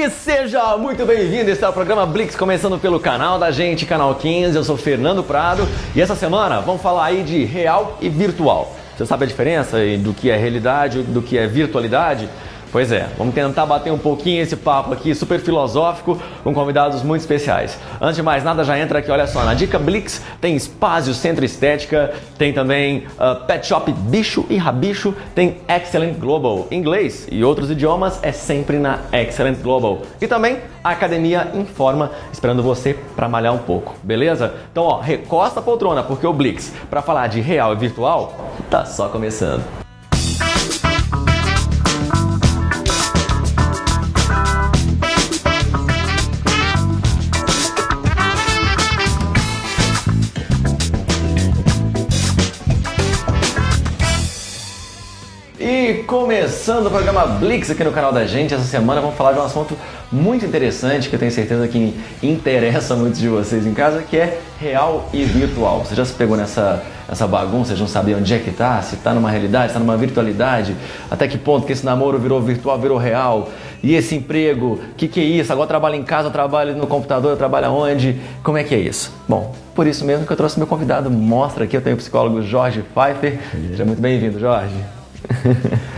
E seja muito bem-vindo, este é o programa Blix, começando pelo canal da gente, Canal 15, eu sou Fernando Prado e essa semana vamos falar aí de real e virtual. Você sabe a diferença do que é realidade e do que é virtualidade? Pois é, vamos tentar bater um pouquinho esse papo aqui, super filosófico, com convidados muito especiais. Antes de mais nada, já entra aqui, olha só, na Dica Blix tem Spazio Centro Estética, tem também Pet Shop Bicho e Rabicho, tem Excellent Global. Inglês e outros idiomas é sempre na Excellent Global. E também a Academia Informa, esperando você para malhar um pouco, beleza? Então, ó, recosta a poltrona, porque o Blix, para falar de real e virtual, tá só começando. E começando o programa Blix aqui no canal da gente, essa semana vamos falar de um assunto muito interessante que eu tenho certeza que interessa muitos de vocês em casa, que é real e virtual. Você já se pegou nessa bagunça, já não sabia onde é que tá, se tá numa realidade, se tá numa virtualidade, até que ponto que esse namoro virou virtual, virou real, e esse emprego, que é isso? Agora eu trabalho em casa, eu trabalho no computador, eu trabalho aonde? Como é que é isso? Bom, por isso mesmo que eu trouxe meu convidado, mostra aqui, eu tenho o psicólogo Jorge Pfeiffer. Seja muito bem-vindo, Jorge.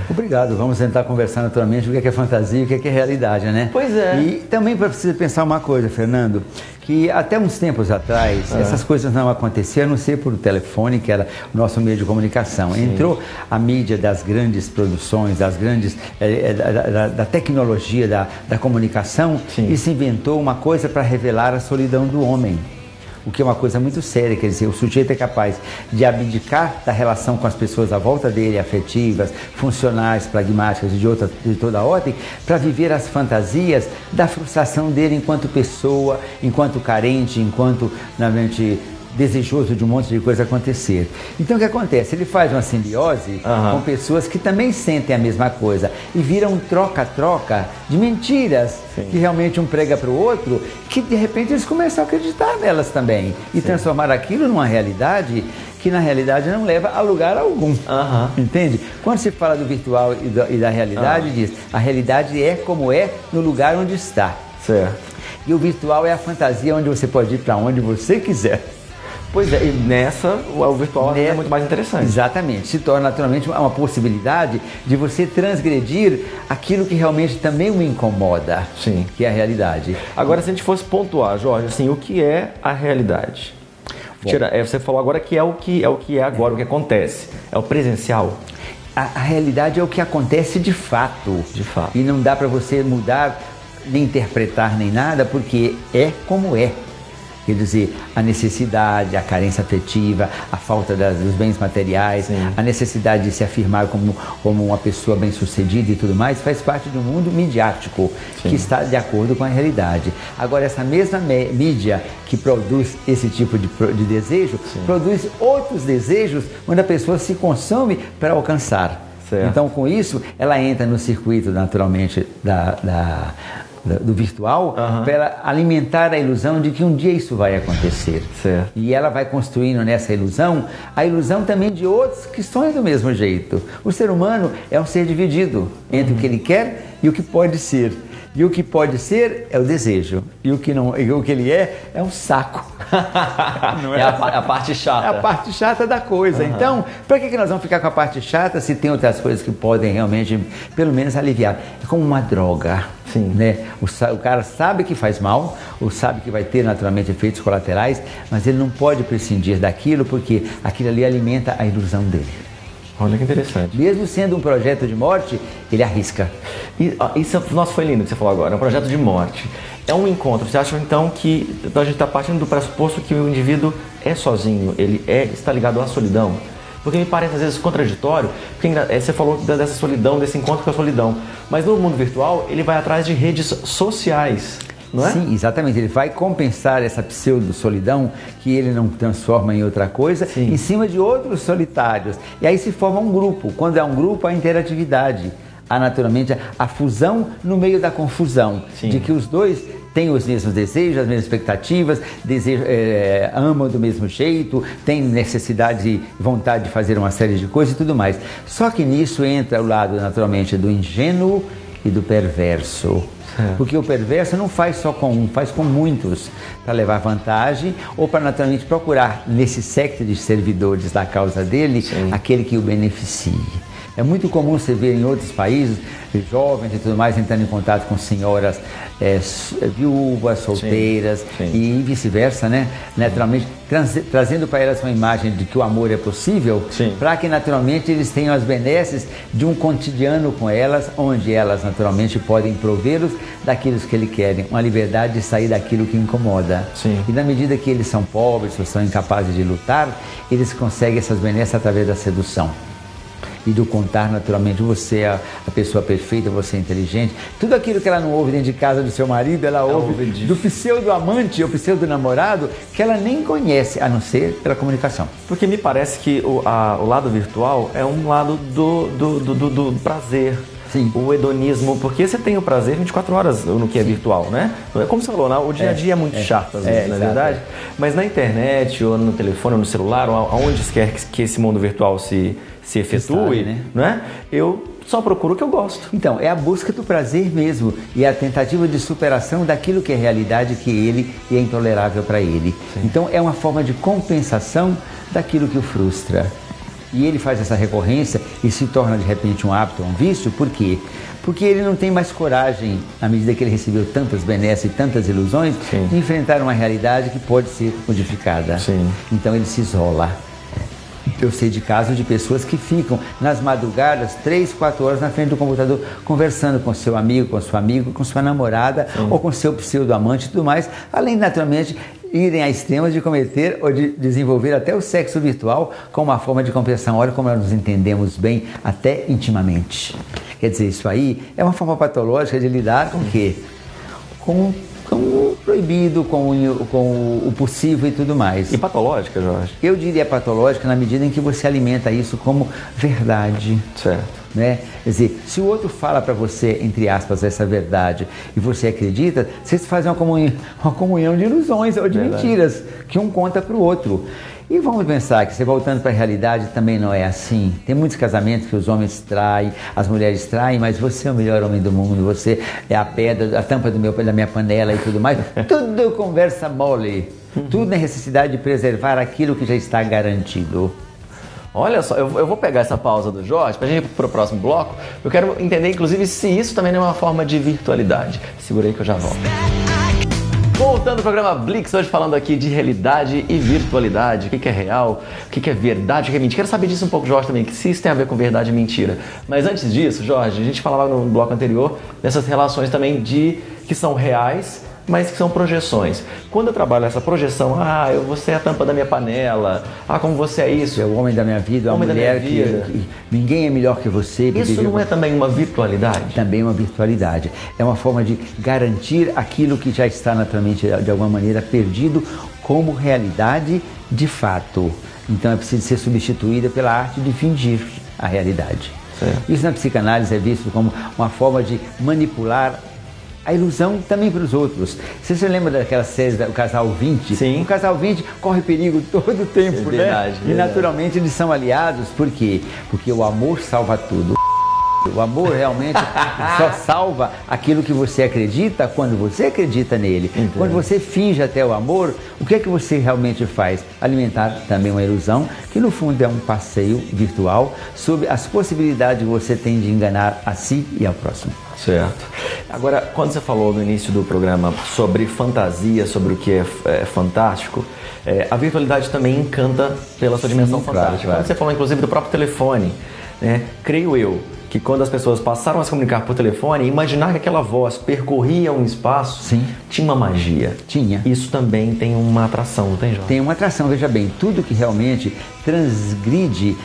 Obrigado, vamos tentar conversar naturalmente o que é fantasia e o que é realidade, né? Pois é. E também precisa pensar uma coisa, Fernando, que até uns tempos atrás essas coisas não aconteciam, a não ser por telefone, que era o nosso meio de comunicação. Sim. Entrou a mídia das grandes produções, das grandes da tecnologia, da comunicação. Sim. E se inventou uma coisa para revelar a solidão do homem. O que é uma coisa muito séria, quer dizer, o sujeito é capaz de abdicar da relação com as pessoas à volta dele, afetivas, funcionais, pragmáticas e de toda ordem, para viver as fantasias da frustração dele enquanto pessoa, enquanto carente, enquanto realmente desejoso de um monte de coisa acontecer. Então o que acontece? Ele faz uma simbiose com pessoas que também sentem a mesma coisa e vira um troca-troca de mentiras. Sim. Que realmente um prega para o outro, que de repente eles começam a acreditar nelas também e Sim. transformar aquilo numa realidade que na realidade não leva a lugar algum. Entende? Quando se fala do virtual e da realidade, diz, a realidade é como é no lugar onde está. Certo. E o virtual é a fantasia onde você pode ir para onde você quiser. Pois é, e nessa o virtual é muito mais interessante. Exatamente, se torna naturalmente uma possibilidade de você transgredir aquilo que realmente também me incomoda. Sim. Que é a realidade. Agora, se a gente fosse pontuar, Jorge, assim, o que é a realidade? Você falou agora que é o que é agora, o que acontece. É o presencial. A realidade é o que acontece de fato. De fato. E não dá para você mudar, nem interpretar, nem nada, porque é como é. Quer dizer, a necessidade, a carência afetiva, a falta dos bens materiais, Sim. a necessidade de se afirmar como uma pessoa bem-sucedida e tudo mais, faz parte do mundo midiático, Sim. que está de acordo com a realidade. Agora, essa mesma mídia que produz esse tipo de desejo, Sim. produz outros desejos onde a pessoa se consome para alcançar. Certo. Então, com isso, ela entra no circuito, naturalmente, do virtual, para alimentar a ilusão de que um dia isso vai acontecer. Certo. E ela vai construindo nessa ilusão, a ilusão também de outros que sonham do mesmo jeito. O ser humano é um ser dividido entre o que ele quer e o que pode ser. E o que pode ser é o desejo. E o que ele é um saco. Não é a parte chata. É a parte chata da coisa. Então, para que nós vamos ficar com a parte chata se tem outras coisas que podem realmente, pelo menos, aliviar? É como uma droga. Sim. Né? O cara sabe que faz mal, ou sabe que vai ter naturalmente efeitos colaterais, mas ele não pode prescindir daquilo porque aquilo ali alimenta a ilusão dele. Olha que interessante. Mesmo sendo um projeto de morte, ele arrisca. Isso, nossa, foi lindo o que você falou agora, é um projeto de morte. É um encontro. Você acha então que a gente está partindo do pressuposto que o indivíduo é sozinho, ele está ligado à solidão? Porque me parece às vezes contraditório, porque você falou dessa solidão, desse encontro com a solidão, mas no mundo virtual ele vai atrás de redes sociais. Não é? Sim, exatamente. Ele vai compensar essa pseudo-solidão que ele não transforma em outra coisa, Sim. em cima de outros solitários. E aí se forma um grupo. Quando é um grupo, há interatividade. Há naturalmente a fusão no meio da confusão. Sim. De que os dois têm os mesmos desejos, as mesmas expectativas, amam do mesmo jeito, têm necessidade e vontade de fazer uma série de coisas e tudo mais. Só que nisso entra o lado naturalmente do ingênuo e do perverso. Porque o perverso não faz só com um, faz com muitos, para levar vantagem ou para naturalmente procurar nesse séquito de servidores da causa dele, aquele que o beneficie. É muito comum você ver em outros países, jovens e tudo mais, entrando em contato com senhoras viúvas, solteiras e vice-versa, né? Naturalmente, trazendo para elas uma imagem de que o amor é possível, para que naturalmente eles tenham as benesses de um cotidiano com elas, onde elas naturalmente podem provê-los daquilo que eles querem, uma liberdade de sair daquilo que incomoda. E na medida que eles são pobres ou são incapazes de lutar, eles conseguem essas benesses através da sedução. E do contar naturalmente, você é a pessoa perfeita, você é inteligente. Tudo aquilo que ela não ouve dentro de casa do seu marido, ela ouve do pseudo-amante ou pseudo-namorado, que ela nem conhece, a não ser pela comunicação. Porque me parece que o lado virtual é um lado do prazer. O hedonismo, porque você tem o prazer 24 horas no que é virtual, né? Como você falou, o dia a dia é muito chato, às vezes, na verdade. Mas na internet, ou no telefone, ou no celular, ou aonde quer que esse mundo virtual se efetue, né? Eu só procuro o que eu gosto. Então, é a busca do prazer mesmo e a tentativa de superação daquilo que é realidade que ele e é intolerável para ele. Então, é uma forma de compensação daquilo que o frustra. E ele faz essa recorrência e se torna de repente um hábito, um vício, por quê? Porque ele não tem mais coragem, à medida que ele recebeu tantas benesses e tantas ilusões, de enfrentar uma realidade que pode ser modificada. Então ele se isola. Eu sei de casos de pessoas que ficam nas madrugadas 3, 4 horas na frente do computador conversando com seu amigo, com sua amiga, com sua namorada ou com seu pseudo-amante e tudo mais, além naturalmente irem a extremos de cometer ou de desenvolver até o sexo virtual como uma forma de compensação. Olha como nós nos entendemos bem, até intimamente. Quer dizer, isso aí é uma forma patológica de lidar com o quê? Com o proibido, com o possível e tudo mais. E patológica, Jorge? Eu diria patológica na medida em que você alimenta isso como verdade. Né? Quer dizer, se o outro fala para você, entre aspas, essa verdade e você acredita, vocês fazem uma comunhão de ilusões ou de mentiras que um conta para o outro. E vamos pensar que, você voltando para a realidade, também não é assim. Tem muitos casamentos que os homens traem, as mulheres traem, mas você é o melhor homem do mundo, você é a pedra, a tampa da minha panela e tudo mais. Tudo conversa mole. Tudo na necessidade de preservar aquilo que já está garantido. Olha só, eu vou pegar essa pausa do Jorge para a gente ir para o próximo bloco. Eu quero entender, inclusive, se isso também não é uma forma de virtualidade. Segura aí que eu já volto. Voltando ao programa Blix, hoje falando aqui de realidade e virtualidade. O que é real, o que é verdade, o que é mentira. Quero saber disso um pouco, Jorge, também, que se isso tem a ver com verdade e mentira. Mas antes disso, Jorge, a gente falava no bloco anterior dessas relações também que são reais, mas que são projeções. Quando eu trabalho essa projeção, você é a tampa da minha panela, como você é isso. É o homem da minha vida, a mulher que ninguém é melhor que você. Isso não é também uma virtualidade? Também é uma virtualidade. É uma forma de garantir aquilo que já está naturalmente, de alguma maneira, perdido como realidade de fato. Então é preciso ser substituída pela arte de fingir a realidade. Isso na psicanálise é visto como uma forma de manipular a ilusão também para os outros. Você lembra daquela série do Casal 20? Sim. O Casal 20 corre perigo todo o tempo, né? E naturalmente eles são aliados, por quê? Porque o amor salva tudo. O amor realmente só salva aquilo que você acredita quando você acredita nele. Quando você finge até o amor, o que é que você realmente faz? Alimentar também uma ilusão, que no fundo é um passeio virtual sobre as possibilidades que você tem de enganar a si e ao próximo. Certo. Agora, quando você falou no início do programa sobre fantasia, sobre o que é fantástico, a virtualidade também encanta pela sua dimensão fantástica. Claro. Quando você falou inclusive do próprio telefone, né? Creio eu que quando as pessoas passaram a se comunicar por telefone, imaginar que aquela voz percorria um espaço, tinha uma magia. Tinha. Isso também tem uma atração, não tem, Jorge? Tem uma atração, veja bem, tudo que realmente transgride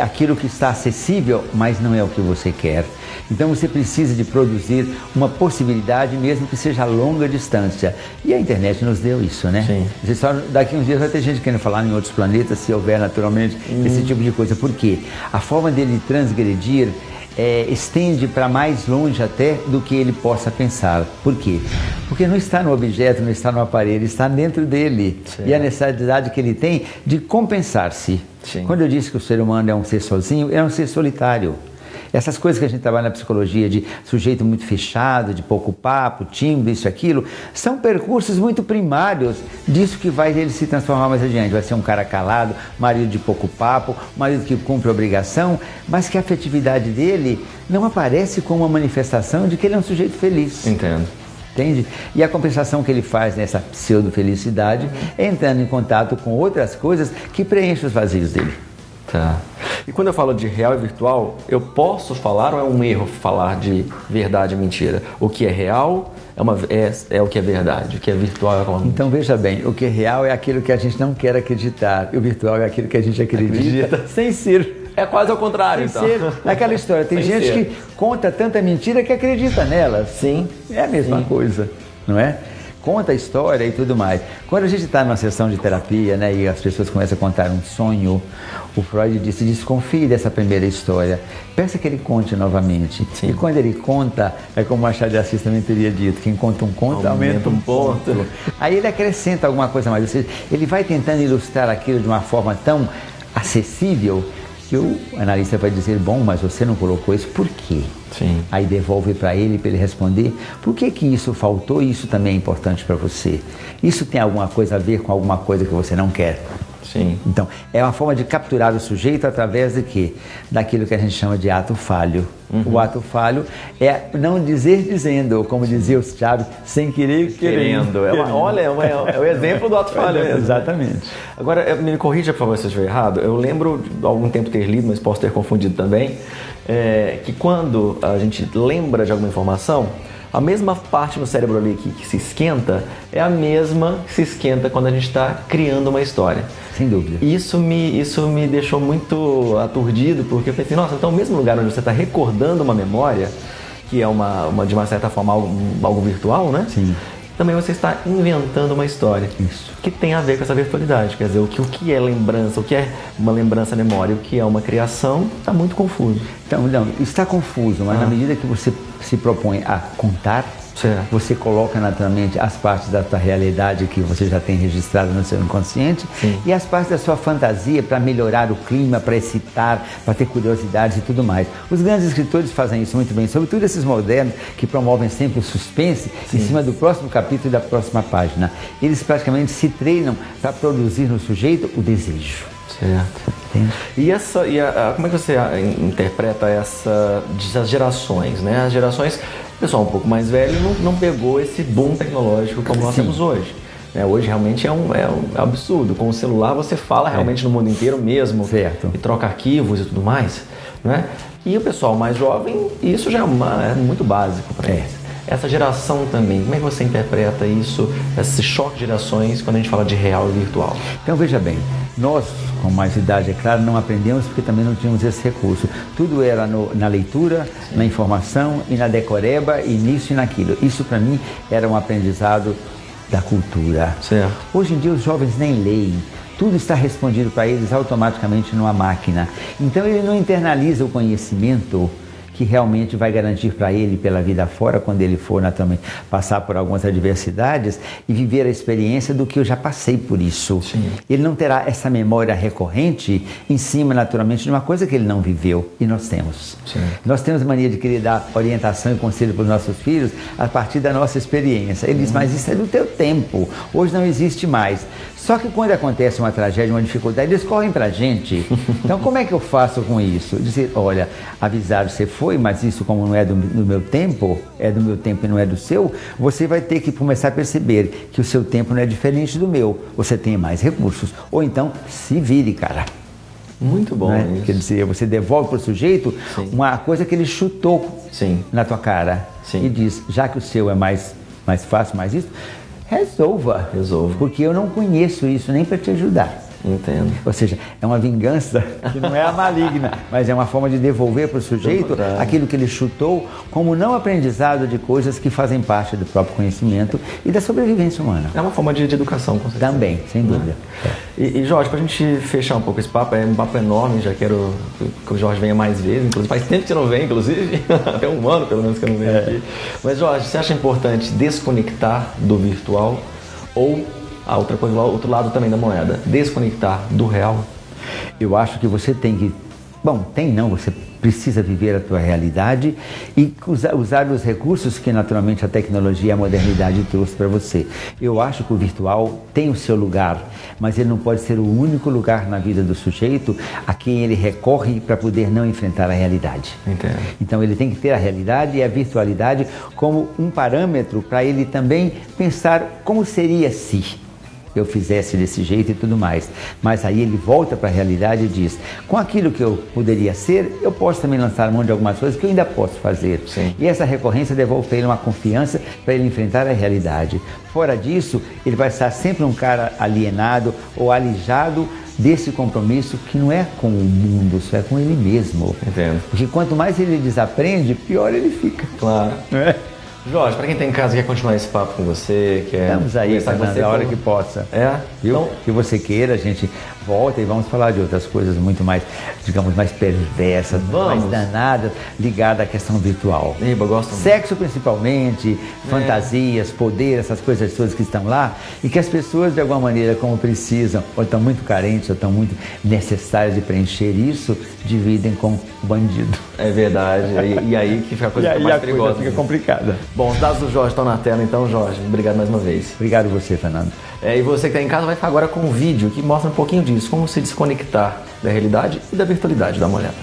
aquilo que está acessível, mas não é o que você quer. Então você precisa de produzir uma possibilidade, mesmo que seja a longa distância. E a internet nos deu isso, né? Sim. Só daqui uns dias vai ter gente querendo falar em outros planetas, se houver naturalmente esse tipo de coisa. Por quê? A forma dele transgredir estende para mais longe até do que ele possa pensar. Por quê? Porque não está no objeto, não está no aparelho, está dentro dele. Sim. E a necessidade que ele tem de compensar-se. Quando eu disse que o ser humano é um ser sozinho, é um ser solitário. Essas coisas que a gente trabalha na psicologia de sujeito muito fechado, de pouco papo, tímido, isso e aquilo, são percursos muito primários disso que vai ele se transformar mais adiante. Vai ser um cara calado, marido de pouco papo, marido que cumpre obrigação, mas que a afetividade dele não aparece como uma manifestação de que ele é um sujeito feliz. Entendo. Entende? E a compensação que ele faz nessa pseudo-felicidade é entrando em contato com outras coisas que preenchem os vazios dele. Tá. E quando eu falo de real e virtual, eu posso falar ou é um erro falar de verdade e mentira? O que é real é o que é verdade, o que é virtual é como... Então veja bem, o que é real é aquilo que a gente não quer acreditar, e o virtual é aquilo que a gente acredita. Sem ser. É quase ao contrário, então. É aquela história, tem gente que conta tanta mentira que acredita nelas. Sim. É a mesma coisa, não é? Conta a história e tudo mais. Quando a gente está numa sessão de terapia, né, e as pessoas começam a contar um sonho, o Freud disse, desconfie dessa primeira história. Peça que ele conte novamente. Sim. E quando ele conta, é como Machado de Assis também teria dito, quem conta um conto aumenta um ponto. Aí ele acrescenta alguma coisa mais, ou seja, ele vai tentando ilustrar aquilo de uma forma tão acessível que o analista vai dizer, bom, mas você não colocou isso, por quê? Sim. Aí devolve para ele responder, por que que isso faltou e isso também é importante para você? Isso tem alguma coisa a ver com alguma coisa que você não quer? Sim. Então, é uma forma de capturar o sujeito através de quê? Daquilo que a gente chama de ato falho. O ato falho é não dizer dizendo, ou como dizia os Chaves, sem querer querendo. Olha, é o exemplo do ato falho. Exatamente. Agora, me corrija, por favor, se eu estiver errado. Eu lembro de algum tempo ter lido, mas posso ter confundido também, que quando a gente lembra de alguma informação, a mesma parte no cérebro ali que se esquenta é a mesma que se esquenta quando a gente está criando uma história. Sem dúvida. Isso me deixou muito aturdido, porque eu pensei, nossa, então o mesmo lugar onde você está recordando uma memória, que é de uma certa forma algo virtual, né? Sim. Também você está inventando uma história. Isso. Que tem a ver com essa virtualidade. Quer dizer, o que é lembrança, o que é uma lembrança memória, o que é uma criação, está muito confuso. Então, não, está confuso, mas na medida que você se propõe a contar, certo, você coloca naturalmente as partes da sua realidade que você já tem registrado no seu inconsciente. Sim. E as partes da sua fantasia para melhorar o clima, para excitar, para ter curiosidades e tudo mais. Os grandes escritores fazem isso muito bem, sobretudo esses modernos que promovem sempre o suspense. Sim. Em cima do próximo capítulo e da próxima página. Eles praticamente se treinam para produzir no sujeito o desejo. Certo. Entende? Como é que você interpreta essas gerações, né? As gerações, o pessoal um pouco mais velho não pegou esse boom tecnológico como nós temos hoje. Hoje realmente é um absurdo. Com o celular você fala realmente no mundo inteiro mesmo. Certo. E troca arquivos e tudo mais, né? E o pessoal mais jovem, isso já é muito básico para eles. Essa geração também, como é que você interpreta isso, esse choque de gerações, quando a gente fala de real e virtual? Então veja bem, nós com mais idade, é claro, não aprendemos porque também não tínhamos esse recurso. Tudo era na leitura, sim, na informação e na decoreba e nisso e naquilo. Isso para mim era um aprendizado da cultura. Certo. Hoje em dia os jovens nem leem. Tudo está respondido para eles automaticamente numa máquina. Então ele não internaliza o conhecimento que realmente vai garantir para ele, pela vida fora, quando ele for naturalmente passar por algumas adversidades e viver a experiência do que eu já passei por isso. Sim. Ele não terá essa memória recorrente em cima, naturalmente, de uma coisa que ele não viveu. E nós temos. Sim. Nós temos a mania de querer dar orientação e conselho para os nossos filhos a partir da nossa experiência. Ele diz, mas isso é do teu tempo, hoje não existe mais. Só que quando acontece uma tragédia, uma dificuldade, eles correm para a gente. Então, como é que eu faço com isso? Dizer, olha, avisar você foi, mas isso como não é do meu tempo, é do meu tempo e não é do seu, você vai ter que começar a perceber que o seu tempo não é diferente do meu. Você tem mais recursos. Ou então, se vire, cara. Muito bom, né? Quer dizer, você devolve para o sujeito, sim, uma coisa que ele chutou, sim, na tua cara. Sim. E diz, já que o seu é mais fácil, mais isso, resolva. Porque eu não conheço isso nem para te ajudar. Entendo. Ou seja, é uma vingança que não é a maligna, mas é uma forma de devolver para o sujeito aquilo que ele chutou como não aprendizado de coisas que fazem parte do próprio conhecimento e da sobrevivência humana. É uma forma de educação, com certeza. Também, sem dúvida. E Jorge, para a gente fechar um pouco esse papo, é um papo enorme, já quero que o Jorge venha mais vezes, inclusive faz tempo que você não vem, inclusive, até um ano pelo menos que eu não venho aqui. Mas Jorge, você acha importante desconectar do virtual ou a outra coisa, o outro lado também da moeda, desconectar do real? Eu acho que você tem que Bom, tem não, você precisa viver a tua realidade e usar os recursos que naturalmente a tecnologia e a modernidade trouxe para você. Eu acho que o virtual tem o seu lugar, mas ele não pode ser o único lugar na vida do sujeito a quem ele recorre para poder não enfrentar a realidade. Entendo. Então ele tem que ter a realidade e a virtualidade como um parâmetro para ele também pensar como seria se eu fizesse desse jeito e tudo mais. Mas aí ele volta para a realidade e diz, com aquilo que eu poderia ser, eu posso também lançar mão de algumas coisas que eu ainda posso fazer. Sim. E essa recorrência devolve para ele uma confiança para ele enfrentar a realidade. Fora disso, ele vai estar sempre um cara alienado ou alijado desse compromisso que não é com o mundo, só é com ele mesmo. Entendo. Porque quanto mais ele desaprende, pior ele fica. Claro. Não é? Jorge, para quem tá em casa quer continuar esse papo com você, quer Estamos aí, Fernando, a hora que possa. É? Viu? Então, Que você queira, a gente volta e vamos falar de outras coisas muito mais, digamos, mais perversas, mais danadas, ligadas à questão virtual. Iba, gosto muito. Sexo principalmente, fantasias, poder, essas coisas todas que estão lá e que as pessoas de alguma maneira, como precisam, ou estão muito carentes, ou estão muito necessárias de preencher isso, dividem com o bandido. É verdade. E aí que fica a coisa mais perigosa. Coisa fica complicada. Bom, os dados do Jorge estão na tela, então, Jorge, obrigado mais uma vez. Obrigado você, Fernando. E você que está em casa vai ficar agora com um vídeo que mostra um pouquinho disso, como se desconectar da realidade e da virtualidade. Dá uma olhada.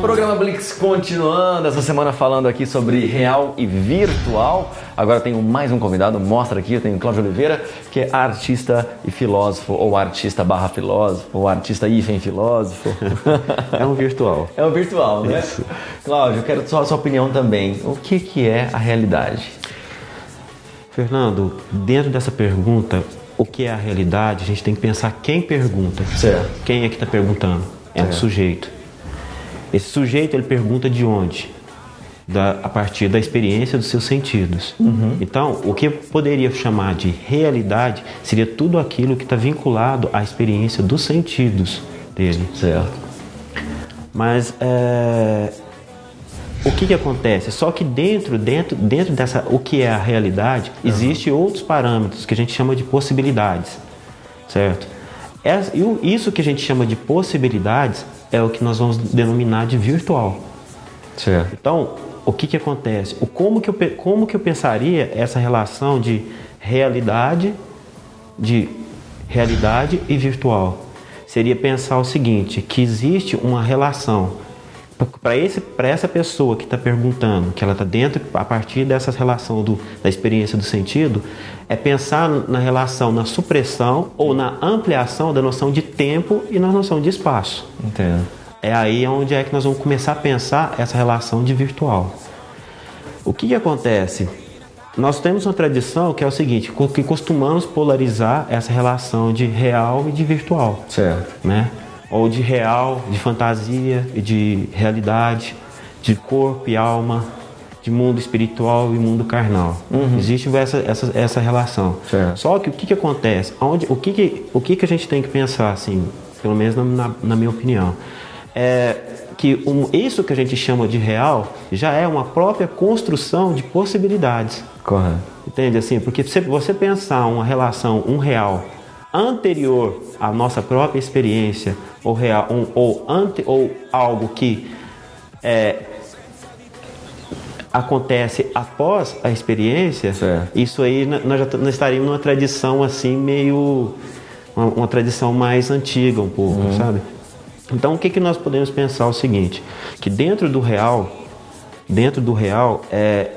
Programa Blix continuando, essa semana falando aqui sobre real e virtual. Agora tenho mais um convidado, mostra aqui, eu tenho o Cláudio Oliveira, que é artista e filósofo, ou artista barra filósofo, ou artista hífen filósofo. É um virtual. É um virtual, né? Isso. Cláudio, eu quero só a sua opinião também. O que é a realidade? Fernando, dentro dessa pergunta, o que é a realidade, a gente tem que pensar quem pergunta. Certo. Quem é que está perguntando? É um sujeito. Esse sujeito, ele pergunta de onde? A partir da experiência dos seus sentidos. Então, o que eu poderia chamar de realidade seria tudo aquilo que está vinculado à experiência dos sentidos dele. Certo. Mas o que acontece? Só que dentro dessa, o que é a realidade, existem outros parâmetros que a gente chama de possibilidades, certo? Isso que a gente chama de possibilidades é o que nós vamos denominar de virtual. Certo. Então, o que acontece? Como que eu pensaria essa relação de realidade e virtual? Seria pensar o seguinte, que existe uma relação para essa pessoa que está perguntando, que ela está dentro, a partir dessa relação da experiência do sentido, é pensar na relação, na supressão ou na ampliação da noção de tempo e na noção de espaço. Entendo. É aí onde é que nós vamos começar a pensar essa relação de virtual. O que acontece? Nós temos uma tradição que é o seguinte, que costumamos polarizar essa relação de real e de virtual. Certo. Né? Ou de real, de fantasia e de realidade, de corpo e alma, de mundo espiritual e mundo carnal. Existe essa relação. Certo. Só que o que acontece? O que a gente tem que pensar, assim, pelo menos na minha opinião, é que isso que a gente chama de real já é uma própria construção de possibilidades. Correto. Entende assim? Porque se você pensar uma relação, um real anterior à nossa própria experiência, ou real, ou algo que acontece após a experiência, certo. Isso aí nós estaríamos numa tradição assim meio uma tradição mais antiga um pouco, sabe? Então o que nós podemos pensar é o seguinte, que dentro do real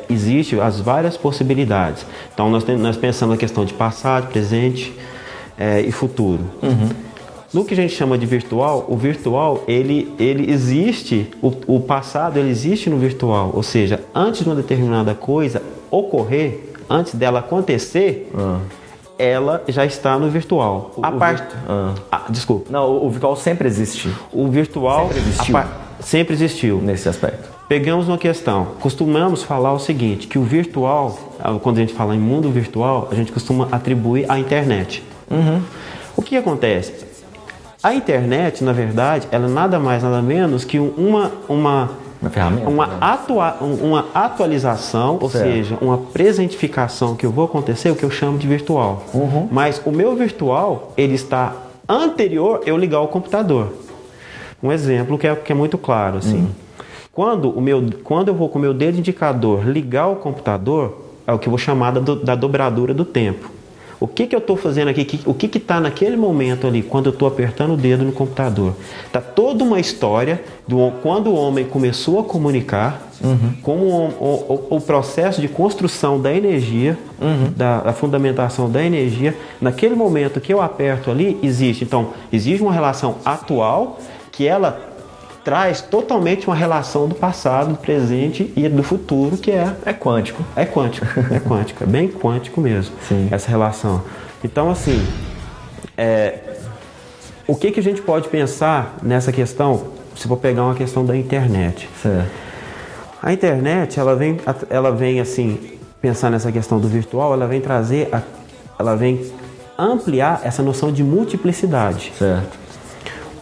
existe as várias possibilidades. Então nós pensamos na questão de passado, presente e futuro. No que a gente chama de virtual, o virtual ele existe, o passado ele existe no virtual, ou seja, antes de uma determinada coisa ocorrer, antes dela acontecer, ela já está no virtual. Desculpa. Não, o virtual sempre existe. O virtual sempre existiu. Sempre existiu. Nesse aspecto. Pegamos uma questão. Costumamos falar o seguinte, que o virtual, quando a gente fala em mundo virtual, a gente costuma atribuir à internet. O que acontece? A internet, na verdade, ela é nada mais, nada menos que uma ferramenta, uma atualização, ou seja, uma presentificação que eu vou acontecer, o que eu chamo de virtual. Mas o meu virtual, ele está anterior eu ligar o computador. Um exemplo que é muito claro, assim. Quando eu vou com o meu dedo indicador ligar o computador, é o que eu vou chamar da dobradura do tempo. O que eu estou fazendo aqui? O que está naquele momento ali, quando eu estou apertando o dedo no computador? Está toda uma história quando o homem começou a comunicar, como o processo de construção da energia, da fundamentação da energia. Naquele momento que eu aperto ali, existe. Então, existe uma relação atual que ela traz totalmente uma relação do passado, do presente e do futuro, que é quântico. É quântico, é bem quântico mesmo, essa relação. Então, assim, o que a gente pode pensar nessa questão, se for pegar uma questão da internet? Certo. A internet, ela vem assim, pensar nessa questão do virtual, ela vem ampliar essa noção de multiplicidade. Certo.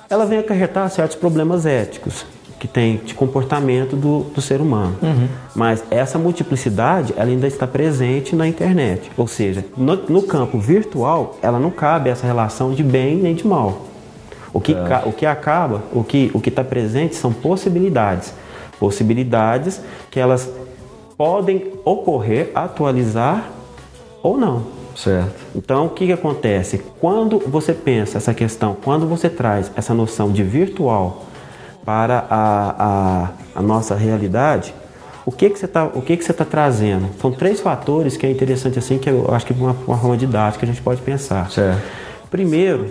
Ela vem acarretar certos problemas éticos que tem de comportamento do ser humano. Mas essa multiplicidade ela ainda está presente na internet. Ou seja, no campo virtual, ela não cabe essa relação de bem nem de mal. O que está presente são possibilidades. Possibilidades que elas podem ocorrer, atualizar ou não. Certo. Então, o que acontece? Quando você pensa essa questão, quando você traz essa noção de virtual para a nossa realidade, o que você está trazendo? São 3 fatores que é interessante assim, que eu acho que de uma forma didática a gente pode pensar. Certo. Primeiro,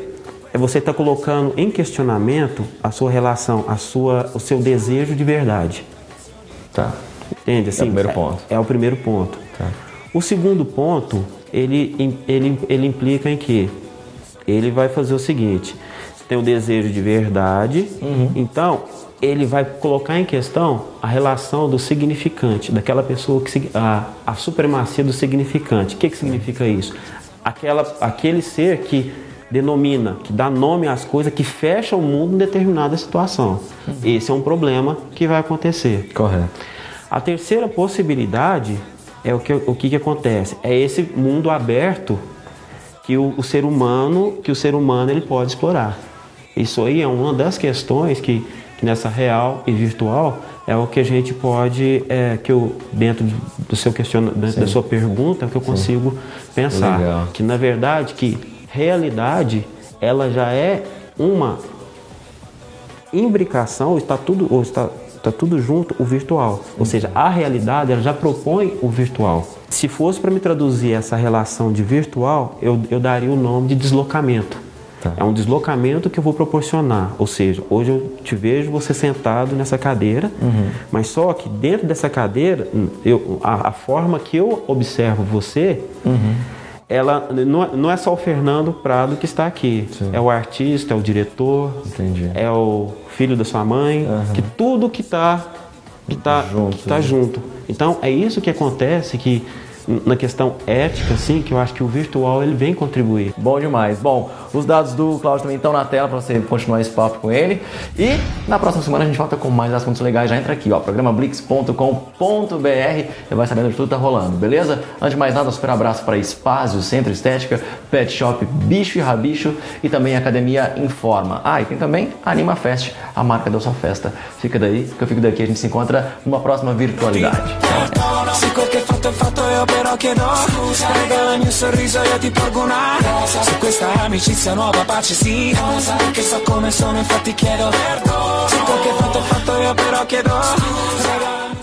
você estar colocando em questionamento a sua relação, o seu desejo de verdade. Tá. Entende? Assim, É o primeiro ponto. É o primeiro ponto. Tá. O segundo ponto, ele implica em que ele vai fazer o seguinte: você tem o desejo de verdade, então ele vai colocar em questão a relação do significante, daquela pessoa a supremacia do significante. O que significa isso? Aquele ser que denomina, que dá nome às coisas, que fecha o mundo em determinada situação. Esse é um problema que vai acontecer. Correto. A terceira possibilidade é o que acontece? É esse mundo aberto que o ser humano ele pode explorar. Isso aí é uma das questões que nessa real e virtual é o que a gente pode, que eu dentro do seu dentro da sua pergunta, é o que eu consigo pensar. Legal. Que na verdade que realidade ela já é uma imbricação, está tudo junto, o virtual. Ou seja, a realidade ela já propõe o virtual. Se fosse para me traduzir essa relação de virtual, eu daria o nome de deslocamento. Tá. É um deslocamento que eu vou proporcionar. Ou seja, hoje eu te vejo você sentado nessa cadeira, mas só que dentro dessa cadeira, a forma que eu observo você, ela não é só o Fernando Prado que está aqui. Sim. É o artista, é o diretor, Entendi. é o filho da sua mãe, que tudo que está junto. Então é isso que acontece, que na questão ética, assim, que eu acho que o virtual ele vem contribuir. Bom demais. Bom, os dados do Cláudio também estão na tela para você continuar esse papo com ele. E na próxima semana a gente volta com mais assuntos legais. Já entra aqui, ó, programablix.com.br e vai sabendo de tudo que tá rolando, beleza? Antes de mais nada, um super abraço para Espásio, Centro Estética, Pet Shop Bicho e Rabicho e também Academia Informa. Ah, e tem também a Anima Fest, a marca da sua festa. Fica daí, que eu fico daqui, a gente se encontra numa próxima virtualidade. Se quel che fatto è fatto io però chiedo scusa, regala il mio sorriso io ti porgo una rosa, su questa amicizia nuova pace si osa, perché so come sono infatti chiedo perdono. Se quel che fatto è fatto io però chiedo scusa, regala